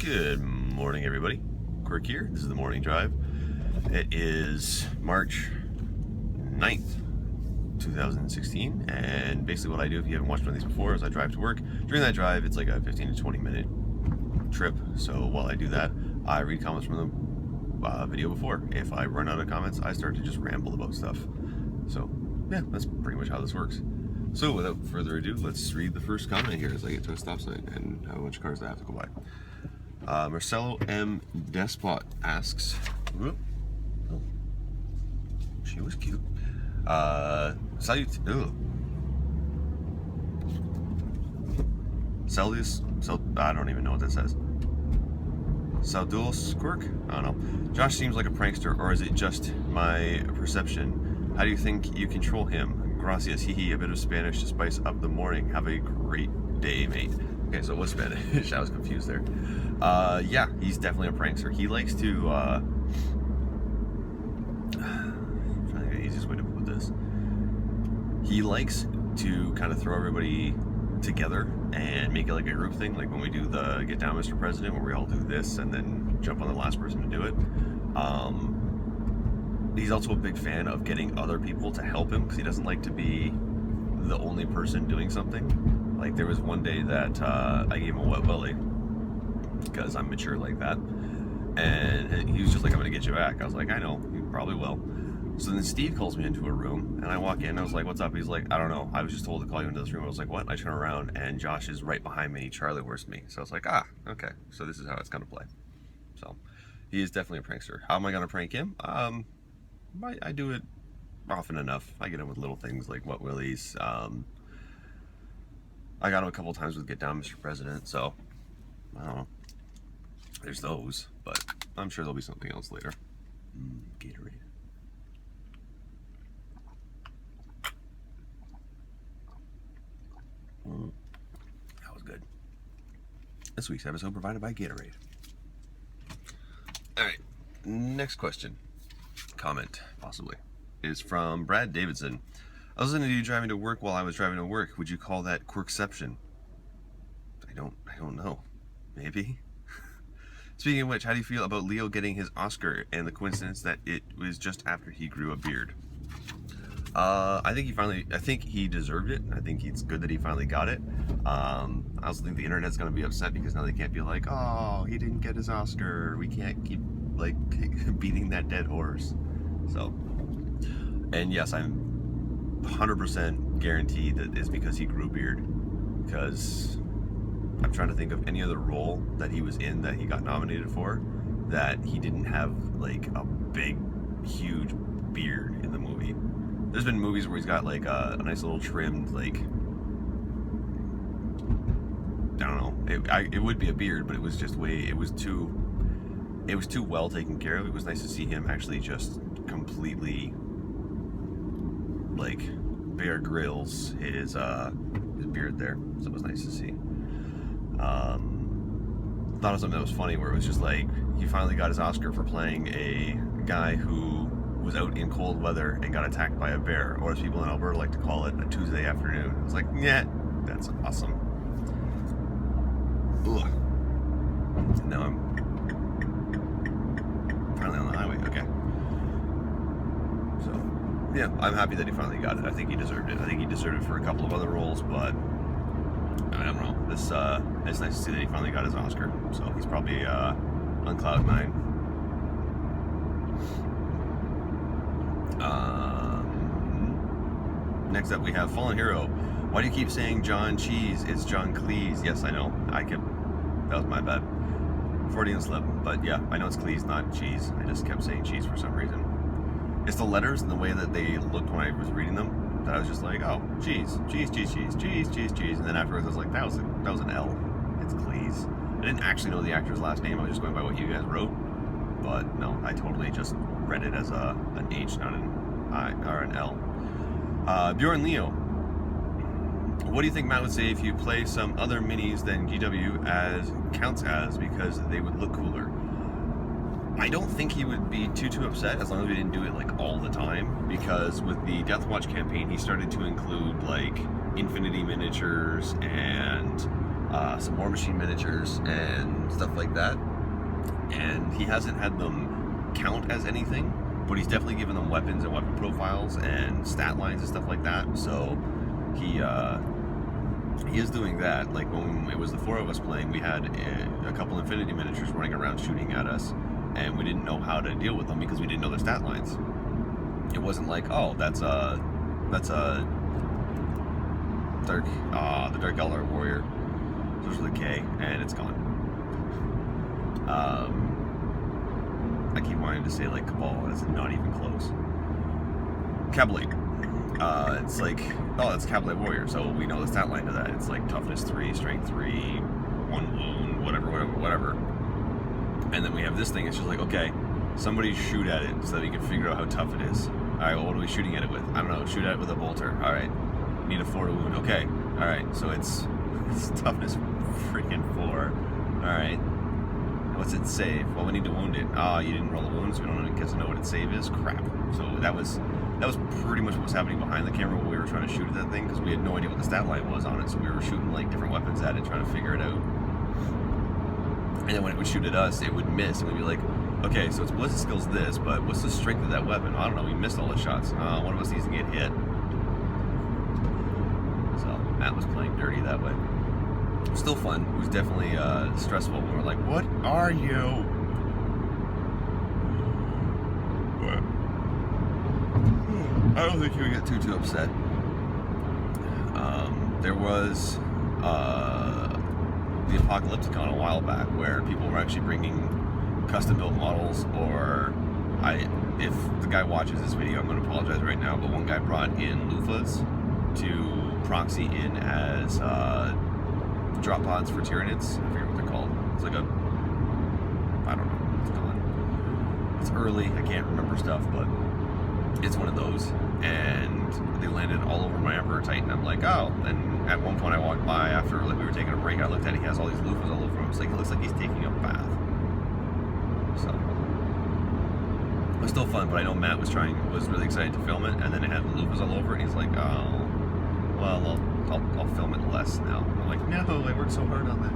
Good morning, everybody. Quirk here. This is the morning drive. It is March 9th, 2016, and basically what I do, if you haven't watched one of these before, is I drive to work. During that drive, it's like a 15 to 20 minute trip, so while I do that, I read comments from the video before. If I run out of comments, I start to just ramble about stuff. So, yeah, that's pretty much how this works. So, without further ado, let's read the first comment here as I get to a stop sign and how much cars I have to go by. Marcelo M. Despot asks, oh, she was cute. I don't even know what that says. Saudos Quirk? I don't know. Josh seems like a prankster, or is it just my perception? How do you think you control him? Gracias, a bit of Spanish to spice up the morning. Have a great day, mate. Okay, so it was Spanish. I was confused there. Yeah, he's definitely a prankster. He likes to, I'm trying to think of the easiest way to put this. He likes to kind of throw everybody together and make it like a group thing, like when we do the Get Down, Mr. President, where we all do this and then jump on the last person to do it. He's also a big fan of getting other people to help him because he doesn't like to be the only person doing something. Like there was one day that I gave him a wet willy because I'm mature like that, and he was just like, I'm gonna get you back. I was like, I know, you probably will. So then Steve calls me into a room, and I walk in, and I was like, what's up? He's like, I don't know, I was just told to call you into this room. I was like, what? And I turn around, and Josh is right behind me, Charlie worse me. So I was like, okay, so this is how it's gonna play. So he is definitely a prankster. How am I gonna prank him? I do it often enough. I get him with little things like what willies. I got him a couple times with Get Down, Mr. President, so I don't know. There's those, but I'm sure there'll be something else later. Gatorade. That was good. This week's episode provided by Gatorade. Alright, next question. Comment, possibly, is from Brad Davidson. I was listening to you driving to work while I was driving to work. Would you call that Quirkception? I don't know. Maybe. Speaking of which, how do you feel about Leo getting his Oscar and the coincidence that it was just after he grew a beard? I think he deserved it. I think it's good that he finally got it. I also think the internet's going to be upset because now they can't be like, oh, he didn't get his Oscar. We can't keep like beating that dead horse. So, and yes, I'm 100% guaranteed that it's because he grew a beard, because I'm trying to think of any other role that he was in that he got nominated for that he didn't have like a big, huge beard in the movie. There's been movies where he's got like a nice little trimmed, like, I don't know, it would be a beard, but it was just it was too well taken care of. It was nice to see him actually just completely, like, Bear Grylls his beard there, so it was nice to see. Thought of something that was funny where it was just like he finally got his Oscar for playing a guy who was out in cold weather and got attacked by a bear, or as people in Alberta like to call it, a Tuesday afternoon. I was like, yeah, that's awesome. Ugh. Now I'm finally on the highway. Okay. So, yeah, I'm happy that he finally got it. I think he deserved it. I think he deserved it for a couple of other roles, but I don't know. It's nice to see that he finally got his Oscar. So he's probably on cloud nine. Next up we have Fallen Hero. Why do you keep saying John Cheese? It's John Cleese. Yes, I know. That was my bad. Freudian slip. But yeah, I know it's Cleese, not cheese. I just kept saying cheese for some reason. It's the letters and the way that they looked when I was reading them that I was just like, oh, cheese, cheese, cheese, cheese, cheese, cheese, cheese. And then afterwards I was like, that was an L. It's Cleese. I didn't actually know the actor's last name. I was just going by what you guys wrote. But no, I totally just read it as an H, not an I or an L. Bjorn Leo. What do you think Matt would say if you play some other minis than GW as Counts has, because they would look cooler? I don't think he would be too upset as long as we didn't do it like all the time, because with the Deathwatch campaign he started to include like Infinity miniatures and some War Machine miniatures and stuff like that. And he hasn't had them count as anything, but he's definitely given them weapons and weapon profiles and stat lines and stuff like that. So he is doing that. Like when it was the 4 of us playing, we had a couple Infinity miniatures running around shooting at us, and we didn't know how to deal with them because we didn't know their stat lines. It wasn't like, oh, that's a dark, the Dark Elder Warrior. There's the K, and it's gone. I keep wanting to say like Cabal, and it's not even close. Cabalade. It's like, oh, that's Cabalade Warrior, so we know the stat line to that. It's like toughness 3, strength 3, 1 wound, whatever. And then we have this thing, it's just like, okay, somebody shoot at it so that you can figure out how tough it is. Alright, well, what are we shooting at it with? I don't know, shoot at it with a bolter. Alright, need a 4 to wound. Okay, alright, so it's toughness freaking 4. Alright, what's its save? Well, we need to wound it. You didn't roll a wound, so we don't get to know what its save is? Crap. So that was pretty much what was happening behind the camera when we were trying to shoot at that thing, because we had no idea what the stat line was on it, so we were shooting like different weapons at it, trying to figure it out. And then when it would shoot at us, it would miss, and we'd be like, okay, so its ballistic skill's this, but what's the strength of that weapon? I don't know, we missed all the shots. One of us needs to get hit. So Matt was playing dirty that way. Still fun. It was definitely stressful when we were like, what are you? What? I don't think he would get too upset. There was the Apocalypticon a while back where people were actually bringing custom built models, or if the guy watches this video, I'm going to apologize right now, but one guy brought in loofahs to proxy in as drop pods for Tyranids. I forget what they're called. It's like I don't know, it's gone. It's early, I can't remember stuff, but it's one of those, and they landed all over my Emperor Titan. I'm like, oh, and at one point I walked by after like we were taking a break, I looked at it, he has all these loofahs all over him. It's like, it looks like he's taking a bath. So it was still fun, but I know Matt was really excited to film it, and then it had loofahs all over, and he's like, oh, well, I'll film it less now. I'm like, no, I worked so hard on that.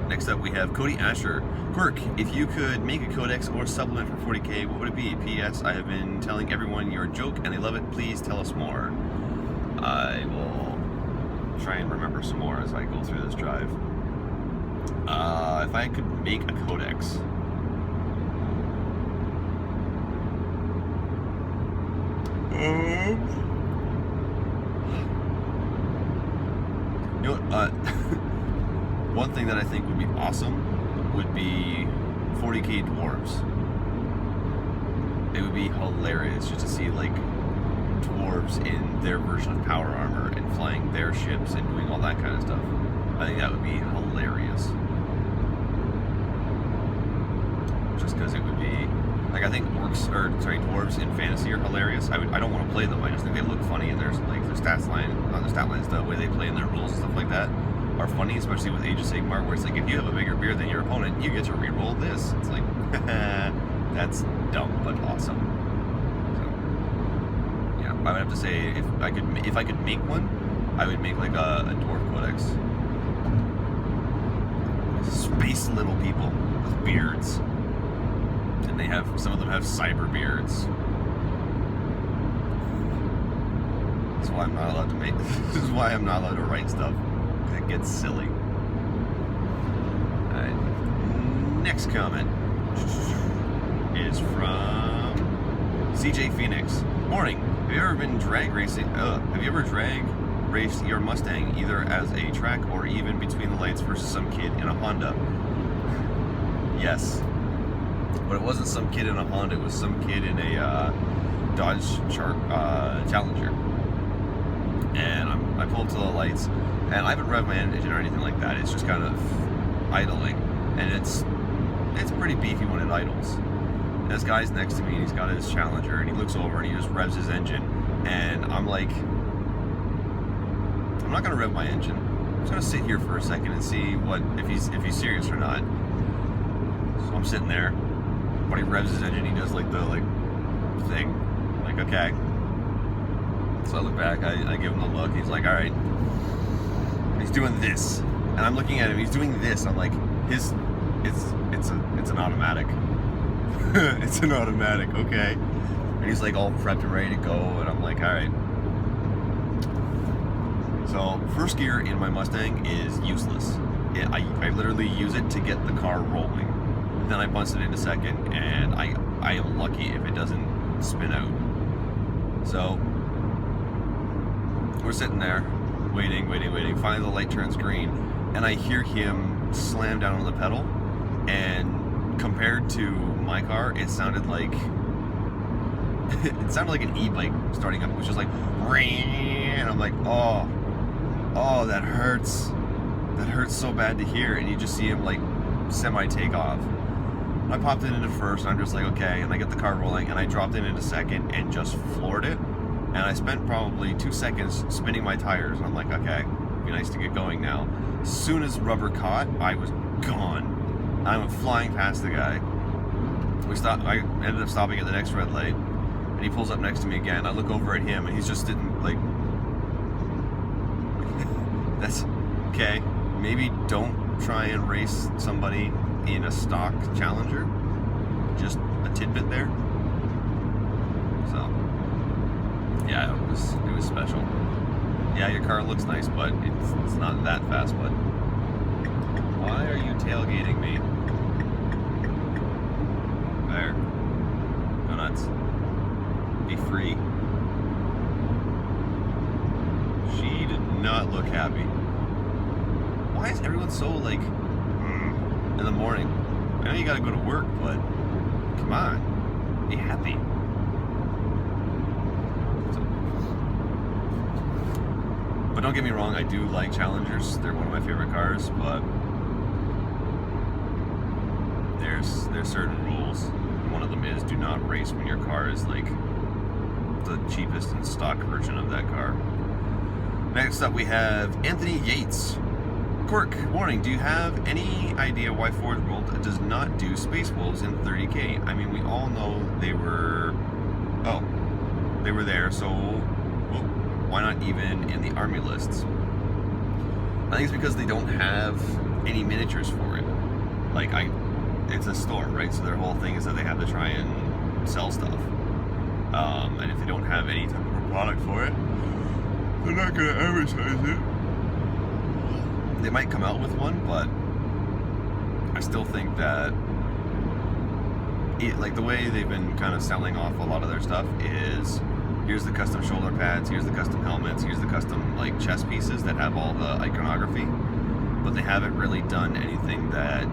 Next up we have Cody Asher. Quirk, if you could make a codex or supplement for 40k, what would it be? P.S. I have been telling everyone you're a joke and they love it. Please tell us more. I will try and remember some more as I go through this drive. If I could make a codex. You know what? One thing that I think would be awesome would be 40k dwarves. It would be hilarious just to see like dwarves in their version of power armor and flying their ships and doing all that kind of stuff. I think that would be hilarious. Just because it would be like, I think dwarves in fantasy are hilarious. I don't want to play them. I just think they look funny, and there's like their stat lines, the way they play in their rules and stuff like that are funny, especially with Age of Sigmar, where it's like if you have a bigger beard than your opponent, you get to reroll this. It's like, that's dumb but awesome. So yeah, I would have to say if I could make one, I would make like a dwarf codex. Space little people with beards, and some of them have cyber beards. That's why I'm not allowed to make. This is why I'm not allowed to write stuff. It gets silly. Alright. Next comment is from CJ Phoenix. Morning. Have you ever been drag racing? Have you ever drag raced your Mustang either as a track or even between the lights versus some kid in a Honda? Yes. But it wasn't some kid in a Honda. It was some kid in a Dodge Challenger. And I pulled up to the lights, and I haven't revved my engine or anything like that. It's just kind of idling, and it's pretty beefy when it idles. And this guy's next to me, and he's got his Challenger, and he looks over and he just revs his engine, and I'm like, I'm not gonna rev my engine. I'm just gonna sit here for a second and see if he's serious or not. So I'm sitting there, but he revs his engine. He does like the thing, like, okay. So I look back, I give him a look. He's like, all right. He's doing this, and I'm looking at him. He's doing this. I'm like, it's an automatic. It's an automatic, okay. And he's like all prepped and ready to go, and I'm like, all right. So first gear in my Mustang is useless. I literally use it to get the car rolling. Then I bunch it into second, and I am lucky if it doesn't spin out. So we're sitting there, waiting. Finally the light turns green, and I hear him slam down on the pedal, and compared to my car, it sounded like an e-bike starting up. It was just like, and I'm like, oh, that hurts. That hurts so bad to hear. And you just see him like semi-take off. I popped it into first, and I'm just like, okay, and I get the car rolling, and I dropped it into second and just floored it. And I spent probably 2 seconds spinning my tires, and I'm like, okay, it'd be nice to get going now. As soon as rubber caught, I was gone. I went flying past the guy. I ended up stopping at the next red light, and he pulls up next to me again. I look over at him, and he's just sitting like, that's okay. Maybe don't try and race somebody in a stock Challenger. Just a tidbit there. So yeah, it was special. Yeah, your car looks nice, but it's not that fast. But why are you tailgating me? There. Go nuts. Be free. She did not look happy. Why is everyone so like in the morning? I know you gotta go to work, but come on, be happy. But don't get me wrong, I do like Challengers. They're one of my favorite cars, but there's certain rules. One of them is do not race when your car is like the cheapest and stock version of that car. Next up we have Anthony Yates. Quirk, warning, do you have any idea why Forge World does not do Space Wolves in 30K? I mean, we all know they were there, so why not even in the army lists? I think it's because they don't have any miniatures for it. Like, it's a store, right? So their whole thing is that they have to try and sell stuff. And if they don't have any type of product for it, they're not going to advertise it. They might come out with one, but I still think that like the way they've been kind of selling off a lot of their stuff is here's the custom shoulder pads, here's the custom helmets, here's the custom like chest pieces that have all the iconography, but they haven't really done anything that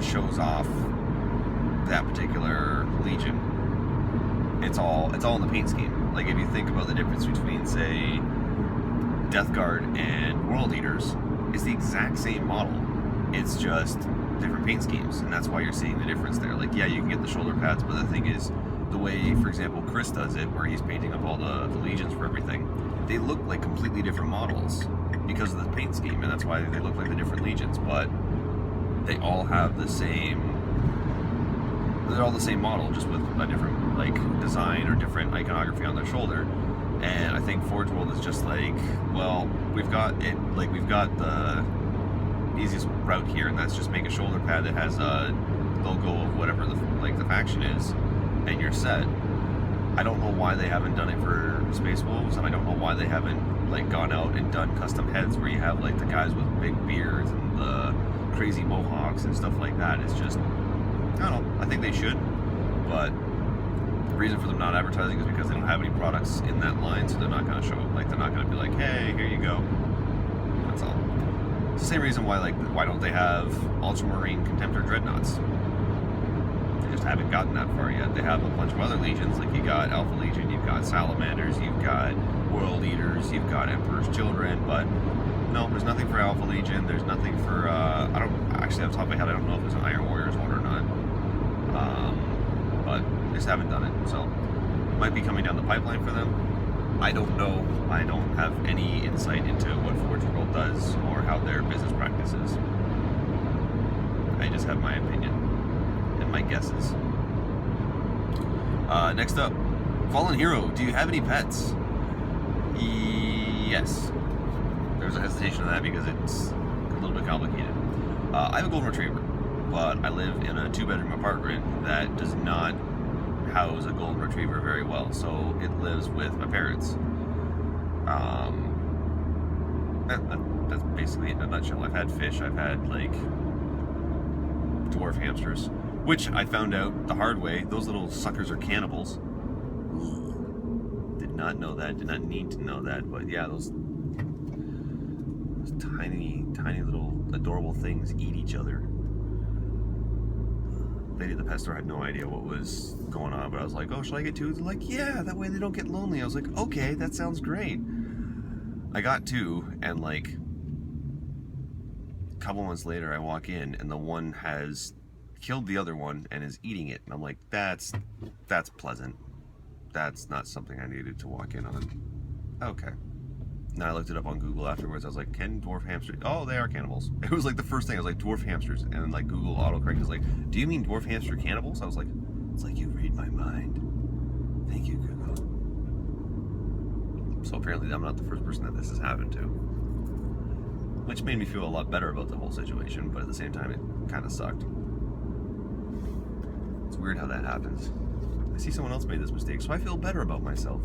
shows off that particular legion. It's all in the paint scheme. Like if you think about the difference between say Death Guard and World Eaters, it's the exact same model. It's just different paint schemes, and that's why you're seeing the difference there. Like, yeah, you can get the shoulder pads, but the thing is, the way, for example, Chris does it, where he's painting up all the legions for everything, they look like completely different models because of the paint scheme, and that's why they look like the different legions, but they all have the same, they're all the same model, just with a different, like, design or different iconography on their shoulder. And I think Forge World is just like, well, we've got the easiest route here, and that's just make a shoulder pad that has a logo of whatever the faction is, and you're set. I don't know why they haven't done it for Space Wolves, and I don't know why they haven't like gone out and done custom heads where you have like the guys with big beards and the crazy mohawks and stuff like that. It's just, I don't know. I think they should, but the reason for them not advertising is because they don't have any products in that line, so they're not going to show it. Like, they're not going to be like, hey, here you go. That's all. It's the same reason why, like, why don't they have Ultramarine Contemptor Dreadnoughts? They just haven't gotten that far yet. They have a bunch of other legions, like you got Alpha Legion, you've got Salamanders, you've got World Eaters, you've got Emperor's Children, but no, there's nothing for Alpha Legion, there's nothing for, I don't, actually off the top of my head, I don't know if there's an Iron Warriors one or not. But they just haven't done it, so it might be coming down the pipeline for them. I don't know. I don't have any insight into what Forge World does or how their business practices. I just have my opinion and my guesses. Next up, Fallen Hero. Do you have any pets? Yes. There's a hesitation on that because it's a little bit complicated. I have a golden retriever, but I live in a 2-bedroom apartment that does not house a golden retriever very well, so it lives with my parents. That's basically it in a nutshell. I've had fish, I've had like dwarf hamsters, which I found out the hard way. Those little suckers are cannibals. Did not know that, did not need to know that, but yeah, those tiny little adorable things eat each other. Lady at the pet store had no idea what was going on, but I was like, oh, should I get two? They're like, yeah, that way they don't get lonely. I was like, okay, that sounds great. I got two, and like a couple months later I walk in and the one has killed the other one and is eating it, and I'm like, that's pleasant. That's not something I needed to walk in on. Okay. Now I looked it up on Google afterwards. I was like, can dwarf hamsters? Oh, they are cannibals. It was like the first thing. I was like, dwarf hamsters, and then like Google autocorrect is like, do you mean dwarf hamster cannibals? I was like, it's like you read my mind. Thank you, Google. So apparently I'm not the first person that this has happened to, which made me feel a lot better about the whole situation, but at the same time it kind of sucked. It's weird how that happens. I see someone else made this mistake, so I feel better about myself.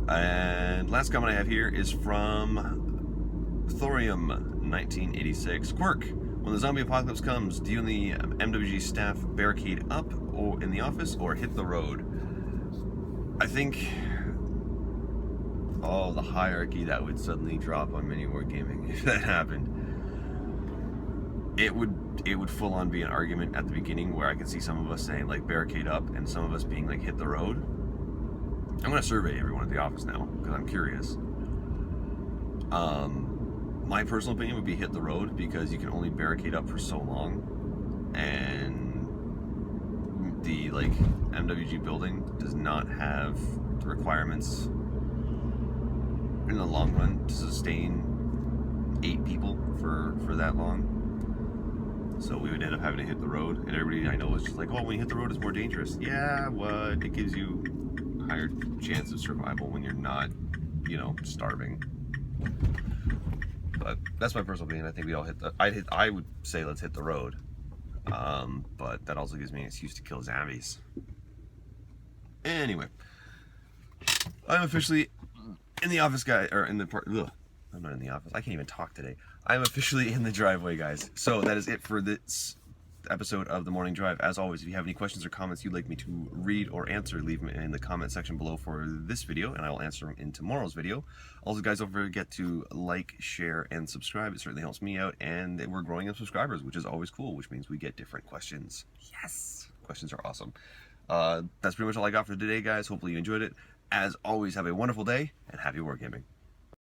And last comment I have here is from Thorium 1986. Quirk, when the zombie apocalypse comes, do you and the MWG staff barricade up or in the office or hit the road? I think, oh, the hierarchy that would suddenly drop on Mini Wargaming if that happened. It would full on be an argument at the beginning where I could see some of us saying like barricade up and some of us being like hit the road. I'm going to survey everyone at the office now because I'm curious. My personal opinion would be hit the road because you can only barricade up for so long, and the like MWG building does not have the requirements in the long run to sustain 8 people for that long. So we would end up having to hit the road, and everybody I know was just like, oh, when you hit the road it's more dangerous. Yeah, what? It gives you higher chance of survival when you're not, you know, starving. But that's my personal opinion. I think we all hit the. I would say let's hit the road, but that also gives me an excuse to kill zombies. Anyway, I'm officially in the office, guy, or in the part. Ugh, I'm not in the office. I can't even talk today. I'm officially in the driveway, guys. So that is it for this episode of the morning drive. As always, if you have any questions or comments you'd like me to read or answer, leave them in the comment section below for this video and I will answer them in tomorrow's video. Also, guys, don't forget to like, share, and subscribe. It certainly helps me out, and we're growing in subscribers, which is always cool, which means we get different questions. Yes, questions are awesome. That's pretty much all I got for today, guys. Hopefully you enjoyed it. As always, have a wonderful day and happy wargaming.